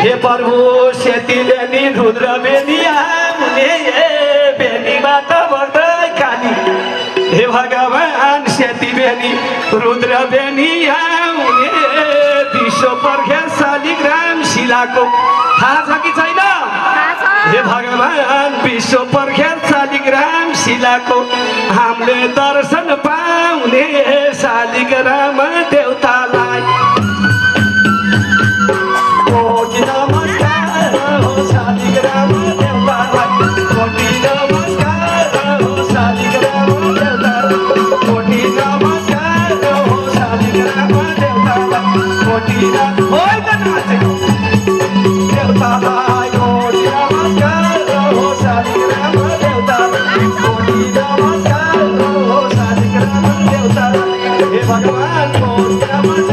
हे प्रभु सेती बेनी रुद्र बेनी आउने बेनी माता बग्दै काली हे भगवान सेती बेनी रुद्र बेनी आउने विश्व पर्खे शालिग्राम शिलाको थाहा छ कि छैन हे भगवान विश्व पर्खे शालिग्राम शिलाको हामीले दर्शन पाउने शालिग्राम देवतालाई कोटि नमस्कार हो शालिग्राम देवतालाई कोटि नमस्कार हो शालिग्राम देवतालाई कोटि नमस्कार हो शालिग्राम देवतालाई कोटि देवतालाई कोटि नमस्कार हो शालिग्राम देवतालाई कोटि नमस्कार हो शालिग्राम देवतालाई हे भगवान कोटि नमस्कार